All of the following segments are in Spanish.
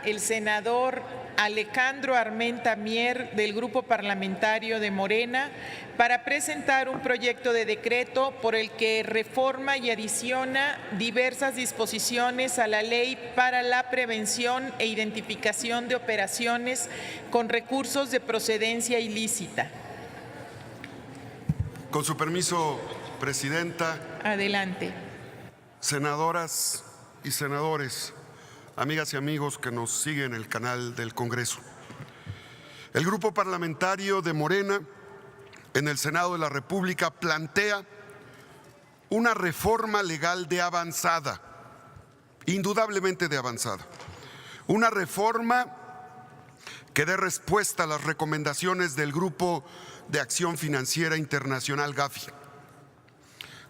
el senador Alejandro Armenta Mier, del Grupo Parlamentario de Morena, para presentar un proyecto de decreto por el que reforma y adiciona diversas disposiciones a la Ley para la Prevención e Identificación de Operaciones con Recursos de Procedencia Ilícita. Con su permiso, Presidenta. Adelante. Senadoras y senadores, amigas y amigos que nos siguen en el canal del Congreso. El Grupo Parlamentario de Morena en el Senado de la República plantea una reforma legal de avanzada, indudablemente de avanzada. Una reforma que dé respuesta a las recomendaciones del Grupo de Acción Financiera Internacional GAFI,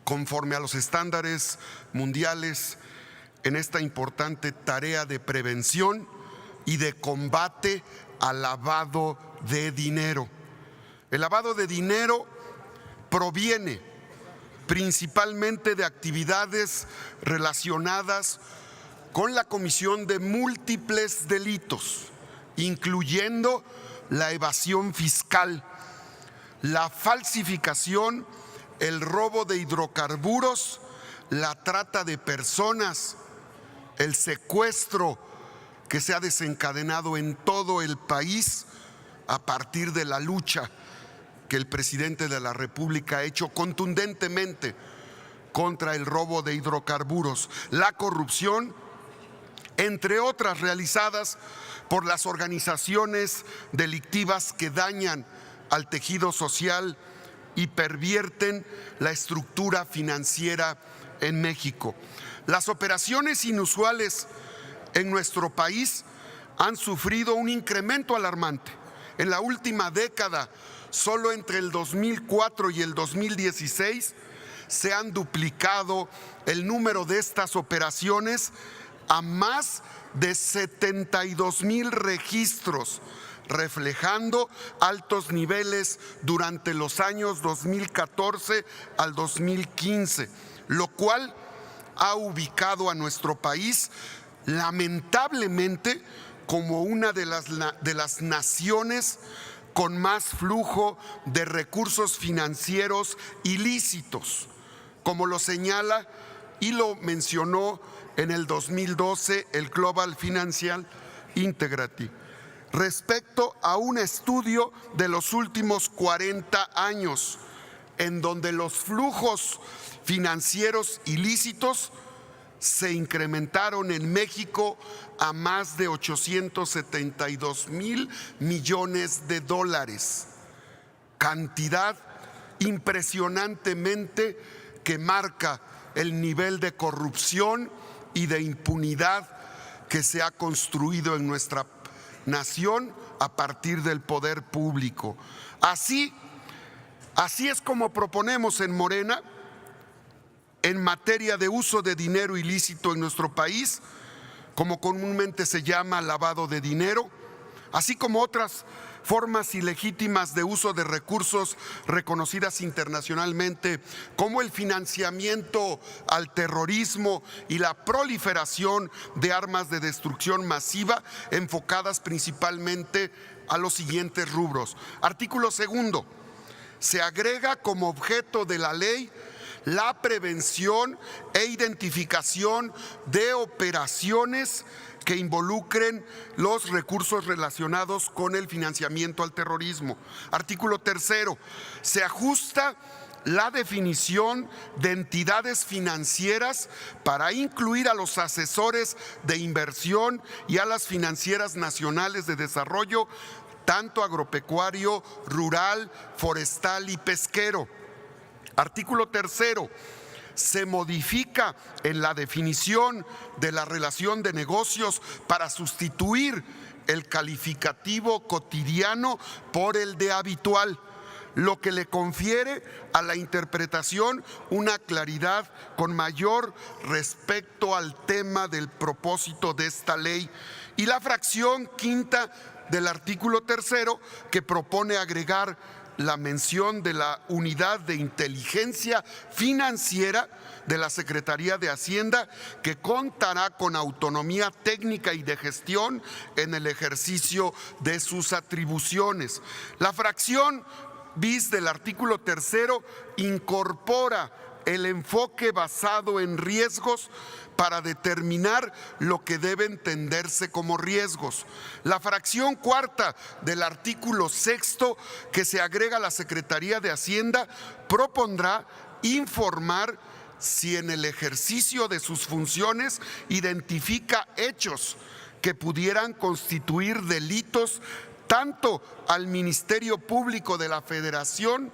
conforme a los estándares mundiales en esta importante tarea de prevención y de combate al lavado de dinero. El lavado de dinero proviene principalmente de actividades relacionadas con la comisión de múltiples delitos, incluyendo la evasión fiscal, la falsificación, el robo de hidrocarburos, la trata de personas, el secuestro que se ha desencadenado en todo el país a partir de la lucha que el presidente de la República ha hecho contundentemente contra el robo de hidrocarburos, la corrupción, entre otras realizadas por las organizaciones delictivas que dañan al tejido social y pervierten la estructura financiera en México. Las operaciones inusuales en nuestro país han sufrido un incremento alarmante. En la última década, solo entre el 2004 y el 2016, se han duplicado el número de estas operaciones a más de 72,000 registros, reflejando altos niveles durante los años 2014 al 2015, lo cual ha ubicado a nuestro país lamentablemente como una de las naciones con más flujo de recursos financieros ilícitos, como lo señala y lo mencionó en el 2012 el Global Financial Integrity, respecto a un estudio de los últimos 40 años, en donde los flujos financieros ilícitos se incrementaron en México a más de 872,000 millones de dólares, cantidad impresionantemente que marca el nivel de corrupción y de impunidad que se ha construido en nuestra nación a partir del poder público. Así es como proponemos en Morena, en materia de uso de dinero ilícito en nuestro país, como comúnmente se llama lavado de dinero, así como otras formas ilegítimas de uso de recursos reconocidas internacionalmente, como el financiamiento al terrorismo y la proliferación de armas de destrucción masiva enfocadas principalmente a los siguientes rubros. Artículo 2. Se agrega como objeto de la ley la prevención e identificación de operaciones que involucren los recursos relacionados con el financiamiento al terrorismo. Artículo 3. Se ajusta la definición de entidades financieras para incluir a los asesores de inversión y a las financieras nacionales de desarrollo, tanto agropecuario, rural, forestal y pesquero. Artículo 3. Se modifica en la definición de la relación de negocios para sustituir el calificativo cotidiano por el de habitual, lo que le confiere a la interpretación una claridad con mayor respecto al tema del propósito de esta ley. Y la fracción quinta del artículo 3, que propone agregar la mención de la Unidad de Inteligencia Financiera de la Secretaría de Hacienda, que contará con autonomía técnica y de gestión en el ejercicio de sus atribuciones. La fracción bis del artículo 3 incorpora el enfoque basado en riesgos para determinar lo que debe entenderse como riesgos. La fracción cuarta del artículo 6 que se agrega a la Secretaría de Hacienda propondrá informar si en el ejercicio de sus funciones identifica hechos que pudieran constituir delitos tanto al Ministerio Público de la Federación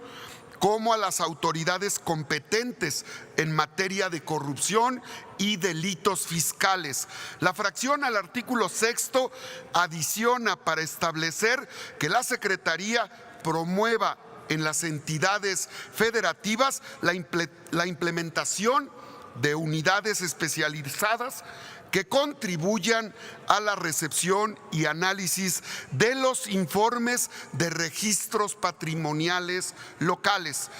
como a las autoridades competentes en materia de corrupción y delitos fiscales. La fracción al artículo 6 adiciona para establecer que la Secretaría promueva en las entidades federativas la implementación de unidades especializadas que contribuyan a la recepción y análisis de los informes de registros patrimoniales locales.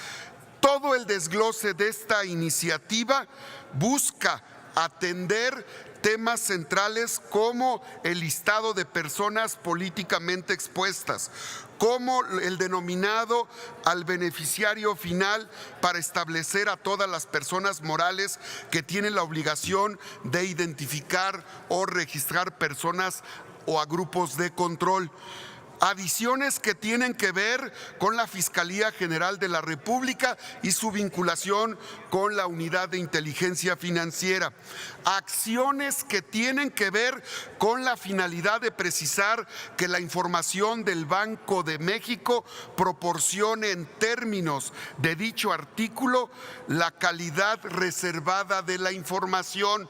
Todo el desglose de esta iniciativa busca atender temas centrales como el listado de personas políticamente expuestas, como el denominado al beneficiario final para establecer a todas las personas morales que tienen la obligación de identificar o registrar personas o a grupos de control. Adiciones que tienen que ver con la Fiscalía General de la República y su vinculación con la Unidad de Inteligencia Financiera. Acciones que tienen que ver con la finalidad de precisar que la información del Banco de México proporcione en términos de dicho artículo la calidad reservada de la información,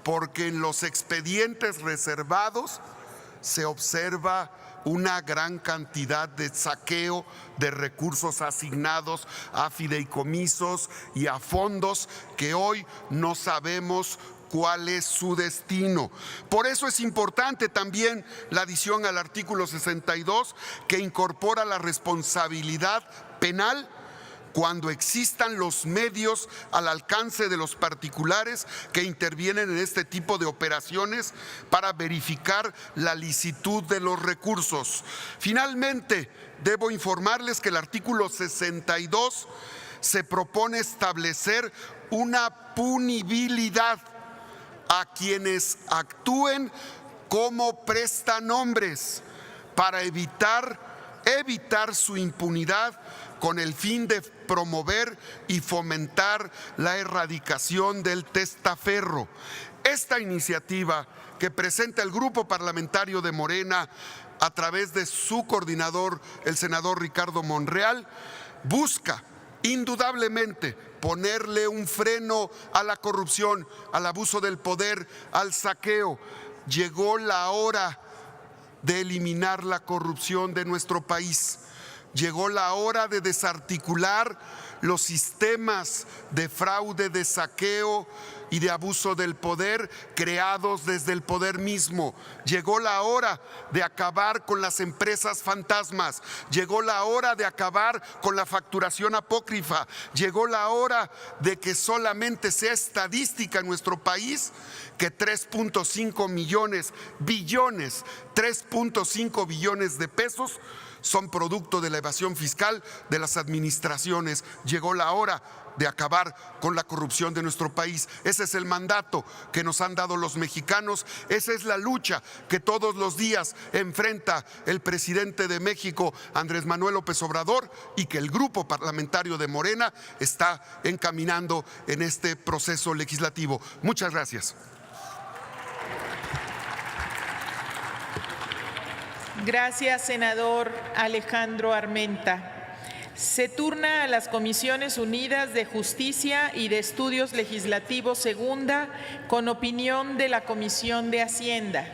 porque en los expedientes reservados se observa una gran cantidad de saqueo de recursos asignados a fideicomisos y a fondos que hoy no sabemos cuál es su destino. Por eso es importante también la adición al artículo 62 que incorpora la responsabilidad penal cuando existan los medios al alcance de los particulares que intervienen en este tipo de operaciones para verificar la licitud de los recursos. Finalmente, debo informarles que el artículo 62 se propone establecer una punibilidad a quienes actúen como prestanombres para evitar su impunidad con el fin de promover y fomentar la erradicación del testaferro. Esta iniciativa que presenta el Grupo Parlamentario de Morena a través de su coordinador, el senador Ricardo Monreal, busca indudablemente ponerle un freno a la corrupción, al abuso del poder, al saqueo. Llegó la hora de eliminar la corrupción de nuestro país. Llegó la hora de desarticular los sistemas de fraude, de saqueo y de abuso del poder creados desde el poder mismo. Llegó la hora de acabar con las empresas fantasmas. Llegó la hora de acabar con la facturación apócrifa. Llegó la hora de que solamente sea estadística en nuestro país que 3.5 billones de pesos son producto de la evasión fiscal de las administraciones. Llegó la hora de acabar con la corrupción de nuestro país. Ese es el mandato que nos han dado los mexicanos. Esa es la lucha que todos los días enfrenta el presidente de México, Andrés Manuel López Obrador, y que el Grupo Parlamentario de Morena está encaminando en este proceso legislativo. Muchas gracias. Gracias, senador Alejandro Armenta. Se turna a las Comisiones Unidas de Justicia y de Estudios Legislativos Segunda, con opinión de la Comisión de Hacienda.